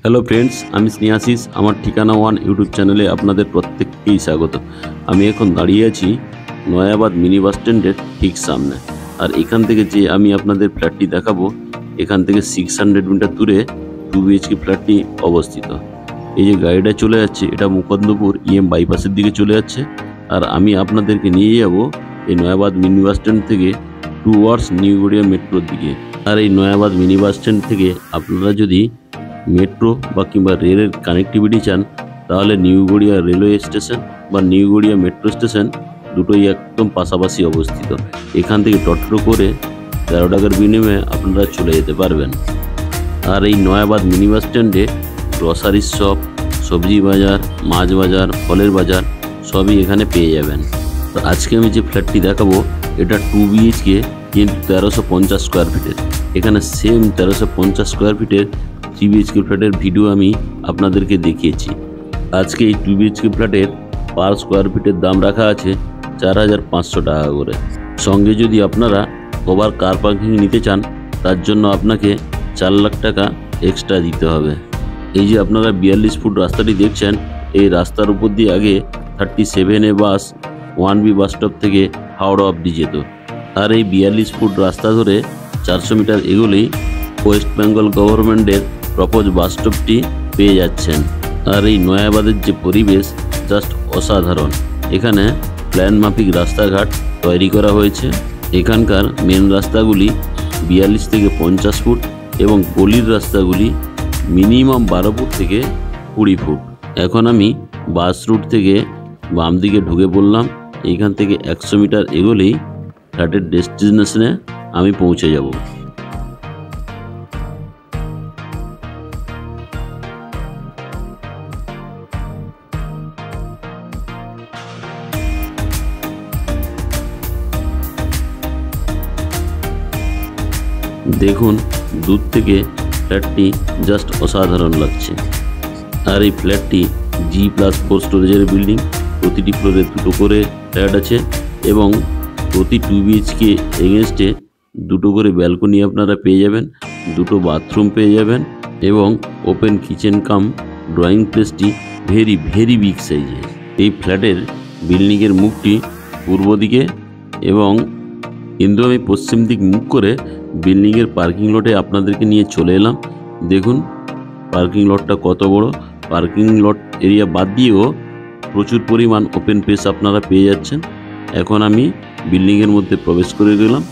Hello friends, আমি স্নেহাশিস। আমার ঠিকানা ওয়ান ইউটিউব চ্যানেলে আপনাদের প্রত্যেককেই স্বাগত। আমি এখন দাঁড়িয়ে আছি নয়াবাদ মিনি বাস স্ট্যান্ডের ঠিক সামনে। আর এখান থেকে যে আমি আপনাদের ফ্ল্যাটটি দেখাবো, এখান থেকে 600 মিটার দূরে 2 BHK ফ্ল্যাটটি অবস্থিত। এই যে গাড়িটা চলে যাচ্ছে, এটা মুকুন্দপুর বাইপাসের দিকে চলে যাচ্ছে। আর আমি আপনাদেরকে নিয়ে যাব এই নয়াবাদ মিনি বাস স্ট্যান্ড থেকে টুয়ার্ডস নিউ গড়িয়া মেট্রোর দিকে। আর এই নয়াবাদ মিনি বাস স্ট্যান্ড থেকে আপনারা যদি মেট্রো বা কিংবা রেলের কানেক্টিভিটি চান, তাহলে নিউ গড়িয়া রেলওয়ে স্টেশন বা নিউ গড়িয়া মেট্রো স্টেশন দুটোই একদম পাশাপাশি অবস্থিত। এখান থেকে টোটো করে 13 টাকার বিনিময়ে আপনারা চলে যেতে পারবেন। আর এই নয়াবাদ মিনি বাস স্ট্যান্ডে গ্রসারি শপ, সবজি বাজার, মাছ বাজার, ফলের বাজার সবই এখানে পেয়ে যাবেন। তো আজকে আমি যে ফ্ল্যাটটি দেখাবো, এটা 2 BHK কিন্তু 1350 স্কোয়ার ফিটের। এখানে সেম 1350 স্কোয়ার ফিটের 3 BHK ফ্ল্যাটের ভিডিও আমি আপনাদেরকে দেখিয়েছি। আজকে এই 2 BHK ফ্ল্যাটের পার স্কোয়ার ফিটের দাম রাখা আছে 4500 টাকা করে। সঙ্গে যদি আপনারা ওভার কার পার্কিং নিতে চান, তার জন্য আপনাকে 4 লাখ টাকা এক্সট্রা দিতে হবে। এই যে আপনারা 42 ফুট রাস্তাটি দেখছেন, এই রাস্তার উপর দিয়ে আগে 37A বাস 1B বাস স্টপ থেকে হাওড়া অবধি যেত। আর এই 42 ফুট রাস্তা ধরে 400 মিটার এগোলেই ওয়েস্ট বেঙ্গল গভর্নমেন্টের প্রপোজ বাস স্টপটি পেয়ে যাচ্ছেন। আর এই নয়াবাদের যে পরিবেশ জাস্ট অসাধারণ। এখানে প্ল্যান মাফিক রাস্তাঘাট তৈরি করা হয়েছে। এখানকার মেন রাস্তাগুলি 42 থেকে 50 ফুট এবং গলির রাস্তাগুলি মিনিমাম 12 ফুট থেকে 20 ফুট। এখন আমি বাস রুট থেকে বাম দিকে ঢুকে পড়লাম। এইখান থেকে 100 মিটার এগোলেই ফ্ল্যাটের ডেস্টিনেশনে আমি পৌঁছে যাব। দেখুন, দূর থেকে ফ্ল্যাটটি জাস্ট অসাধারণ লাগছে। আর এই ফ্ল্যাটটি G+4 স্টোরেজের বিল্ডিং। প্রতিটি ফ্লোরে 2টো করে ফ্ল্যাট আছে এবং প্রতি 2 BHK এগেনস্টে 2টো করে ব্যালকনি আপনারা পেয়ে যাবেন, 2টো বাথরুম পেয়ে যাবেন এবং ওপেন কিচেন কাম ড্রয়িং প্লেসটি ভেরি বিগ সাইজের। এই ফ্ল্যাটের বিল্ডিংয়ের মুখটি পূর্ব দিকে এবং কিন্তু আমি পশ্চিম দিক মুখ করে বিল্ডিংয়ের পার্কিং লটে আপনাদেরকে নিয়ে চলে এলাম। দেখুন পার্কিং লটটা কত বড়। পার্কিং লট এরিয়া বাদ দিয়েও প্রচুর পরিমাণ ওপেন স্পেস আপনারা পেয়ে যাচ্ছেন। এখন আমি বিল্ডিংয়ের মধ্যে প্রবেশ করে গেলাম।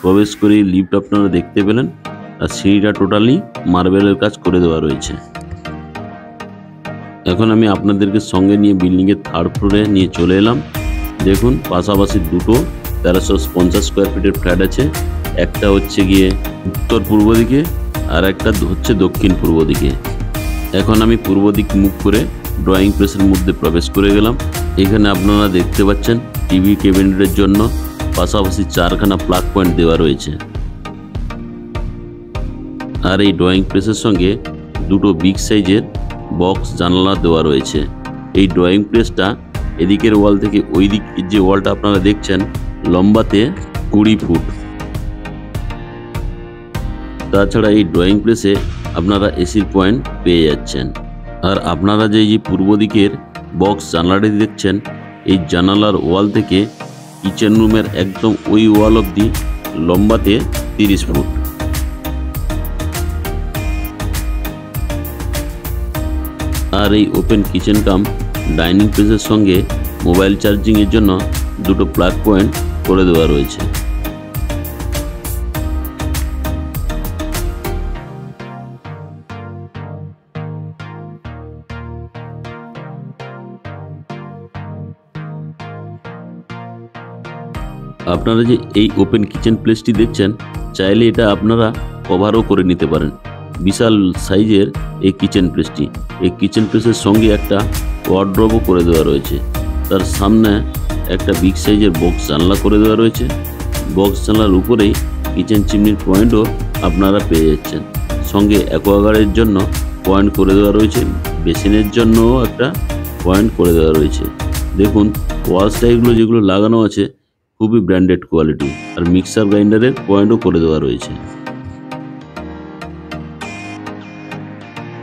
প্রবেশ করে লিফট আপনারা দেখতে পেলেন। আর সিঁড়িটা টোটালি মার্বেলের কাজ করে দেওয়া রয়েছে। এখন আমি আপনাদেরকে সঙ্গে নিয়ে বিল্ডিংয়ের 3rd ফ্লোরে নিয়ে চলে এলাম। দেখুন পাশাপাশি 2টো 1350 স্কোয়ার ফিটের ফ্ল্যাট আছে। একটা হচ্ছে গিয়ে উত্তর পূর্ব দিকে আর একটা হচ্ছে দক্ষিণ পূর্ব দিকে। এখন আমি পূর্ব দিক মুখ করে ড্রয়িং প্লেসের মধ্যে প্রবেশ করে গেলাম। এখানে আপনারা দেখতে পাচ্ছেন টিভি ক্যাবিনেটের জন্য পাশাপাশি 4খানা প্লাগ পয়েন্ট দেওয়া রয়েছে। আর এই ড্রয়িং প্লেসের সঙ্গে 2টো বিগ সাইজের বক্স জানালা দেওয়া রয়েছে। এই ড্রয়িং প্লেসটা এদিকের ওয়াল থেকে ওই দিক যে ওয়ালটা আপনারা দেখছেন লম্বাতে 20 ফুট। তাছাড়া এই ড্রয়িং প্লেসে আপনারা এসির পয়েন্ট পেয়ে যাচ্ছেন। আর আপনারা যে পূর্ব দিকের বক্স জানালাটি দেখছেন, এই জানালার ওয়াল থেকে কিচেন রুমের একদম ওই ওয়াল অবধি লম্বাতে 30 ফুট। আর এই ওপেন কিচেন কাম ডাইনিং প্লেসের সঙ্গে মোবাইল চার্জিংয়ের জন্য 2টো প্লাগ পয়েন্ট করে দেওয়া রয়েছে। আপনারা যে এই ওপেন কিচেন প্লেসটি দেখছেন, চাইলে এটা আপনারা কভারও করে নিতে পারেন। বিশাল সাইজের এই কিচেন প্লেসটি। এই কিচেন প্লেসের সঙ্গে একটা ওয়ার্ড্রবও করে দেওয়া রয়েছে। তার সামনে একটা বিগ সাইজের বক্স জানলা করে দেওয়া রয়েছে। বক্স জানলার উপরেই কিচেন চিমনির পয়েন্টও আপনারা পেয়ে যাচ্ছেন। সঙ্গে অ্যাকোয়াগার্ডের জন্য পয়েন্ট করে দেওয়া রয়েছে। বেসিনের জন্যও একটা পয়েন্ট করে দেওয়া রয়েছে। দেখুন ওয়াল স্টাইলগুলো যেগুলো লাগানো আছে খুবই ব্র্যান্ডেড কোয়ালিটি। আর মিক্সার গ্রাইন্ডারের পয়েন্টও করে দেওয়া রয়েছে।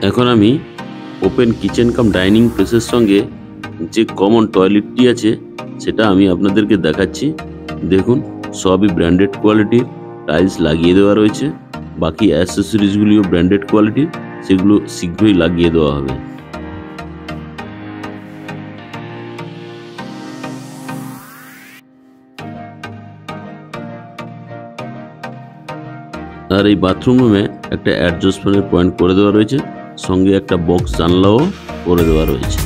এখন আমি ওপেন কিচেন কাম ডাইনিং প্লেসের সঙ্গে যে কমন টয়লেটটি আছে সেটা আমি আপনাদেরকে দেখাচ্ছি। দেখুন, সবই ব্র্যান্ডেড কোয়ালিটির টাইলস লাগিয়ে দেওয়া রয়েছে। বাকি অ্যাসেসরিজগুলিও ব্র্যান্ডেড কোয়ালিটির, সেগুলো শীঘ্রই লাগিয়ে দেওয়া হবে। আর এই বাথরুম রুমে একটা অ্যাডজাস্ট ফ্যানের পয়েন্ট করে দেওয়া রয়েছে, সঙ্গে একটা বক্স জানলাও করে দেওয়া রয়েছে।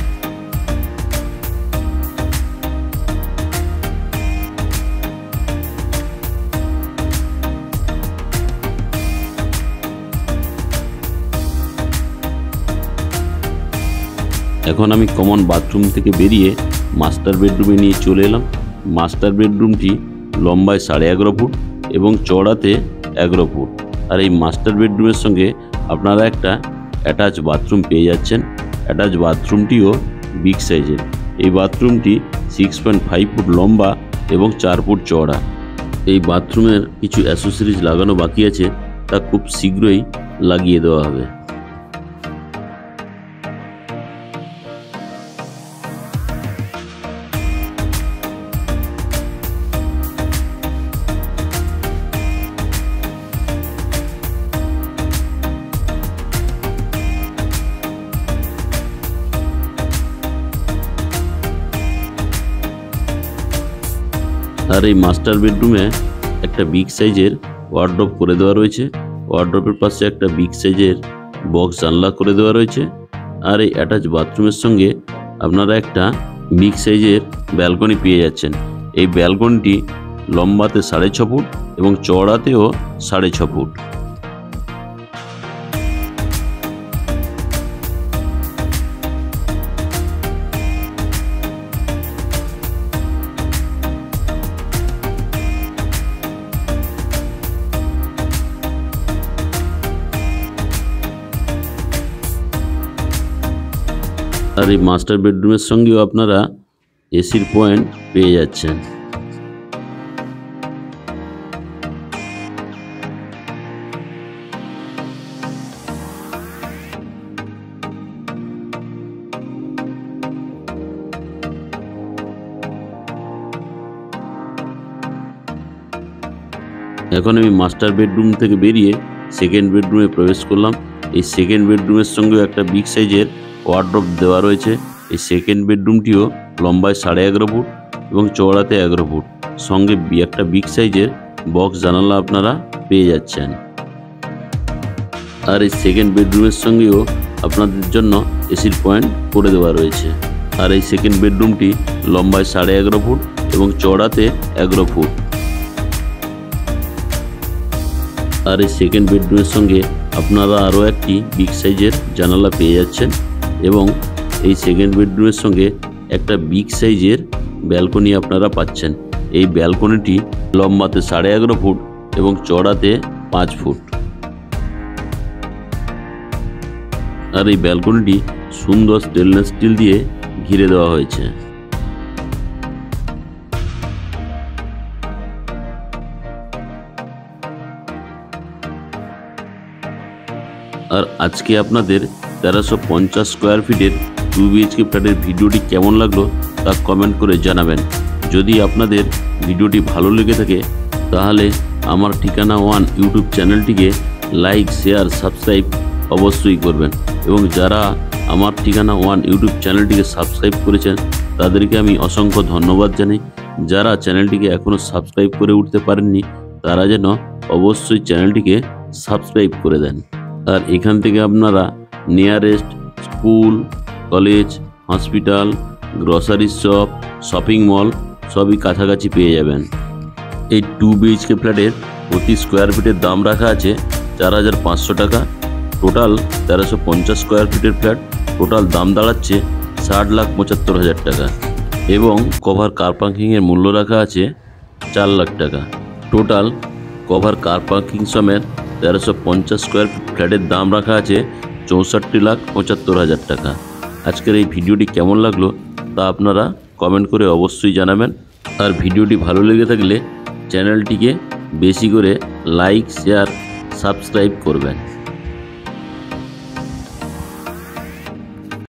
এখন আমি কমন বাথরুম থেকে বেরিয়ে মাস্টার বেডরুমে নিয়ে চলে এলাম। মাস্টার বেডরুমটি লম্বায় 11.5 ফুট এবং চওড়াতে 11 ফুট। আর এই মাস্টার বেডরুমের সঙ্গে আপনারা একটা অ্যাটাচ বাথরুম পেয়ে যাচ্ছেন। অ্যাটাচ বাথরুমটিও বিগ সাইজের। এই বাথরুমটি 6.5 ফুট লম্বা এবং 4 ফুট চওড়া। এই বাথরুমের কিছু অ্যাসেসরিজ লাগানো বাকি আছে, তা খুব শীঘ্রই লাগিয়ে দেওয়া হবে। আর এই মাস্টার বেডরুমে একটা বিগ সাইজের ওয়ার্ডরোব করে দেওয়া রয়েছে। ওয়ার্ডরোবের পাশে একটা বিগ সাইজের বক্স জানলা করে দেওয়া রয়েছে। আর এই অ্যাটাচ বাথরুমের সঙ্গে আপনারা একটা বিগ সাইজের ব্যালকনি পেয়ে যাচ্ছেন। এই ব্যালকনিটি লম্বাতে 6.5 ফুট এবং চওড়াতেও 6.5 ফুট। আর এই মাস্টার বেডরুমের সঙ্গেও আপনারা এসির পয়েন্ট পেয়ে যাচ্ছেন। এখন আমি মাস্টার বেডরুম থেকে বেরিয়ে সেকেন্ড বেডরুমে প্রবেশ করলাম। এই সেকেন্ড বেডরুমের সঙ্গেও একটা বিগ সাইজের ওয়ার্ডরোব দেওয়া রয়েছে। এই সেকেন্ড বেডরুমটিও লম্বায় 11.5 ফুট এবং চওড়াতে 11 ফুট। সঙ্গে একটা বিগ সাইজের বক্স জানালা আপনারা পেয়ে যাচ্ছেন। আর এই সেকেন্ড বেডরুমের সঙ্গেও আপনাদের জন্য এসির পয়েন্ট করে দেওয়া রয়েছে। আর এই সেকেন্ড বেডরুমটি লম্বায় 11.5 ফুট এবং চওড়াতে 11 ফুট। আর এই সেকেন্ড বেডরুমের সঙ্গে আপনারা আরও একটি বিগ সাইজের জানালা পেয়ে যাচ্ছেন এবং এই সেকেন্ড বেডরুমের সঙ্গে একটা বিগ সাইজের ব্যালকনি আপনারা পাচ্ছেন। এই ব্যালকনিটি লম্বাতে 11.5 ফুট এবং চওড়াতে 5 ফুট। আর এই ব্যালকনিটি সুন্দর স্টেনলেস স্টিল দিয়ে ঘিরে দেওয়া হয়েছে। আর আজকে আপনাদের 1350 স্কোয়ার ফিটের 2 BHK ফ্ল্যাটের ভিডিওটি কেমন লাগলো তা কমেন্ট করে জানাবেন। যদি আপনাদের ভিডিওটি ভালো লেগে থাকে তাহলে আমার ঠিকানা ওয়ান ইউটিউব চ্যানেলটিকে লাইক, শেয়ার, সাবস্ক্রাইব অবশ্যই করবেন। এবং যারা আমার ঠিকানা ওয়ান ইউটিউব চ্যানেলটিকে সাবস্ক্রাইব করেছেন তাদেরকে আমি অসংখ্য ধন্যবাদ জানাই। যারা চ্যানেলটিকে এখনও সাবস্ক্রাইব করে উঠতে পারেননি তারা যেন অবশ্যই চ্যানেলটিকে সাবস্ক্রাইব করে দেন। আর এখান থেকে আপনারা nearest school, college, hospital, grocery shop, shopping mall সবই কাছাকাছি পেয়ে যাবেন। এই 2 BHK ফ্ল্যাটের প্রতি স্কোয়ার ফিটের দাম রাখা আছে 4,500 টাকা। টোটাল 1350 স্কোয়ার ফিটের ফ্ল্যাট, টোটাল দাম দাঁড়াচ্ছে 60,75,000 টাকা। এবং কভার কার পার্কিংয়ের মূল্য রাখা আছে 4 লাখ টাকা। টোটাল কভার কার পার্কিং সমেত 1350 স্কোয়ার ফিট ফ্ল্যাটের দাম রাখা আছে 64,75,000 টাকা। আজকের এই ভিডিওটি কেমন লাগলো তা আপনারা কমেন্ট করে অবশ্যই জানাবেন। আর ভিডিওটি ভালো লেগে থাকলে চ্যানেলটিকে বেশি করে লাইক, শেয়ার, সাবস্ক্রাইব করবেন।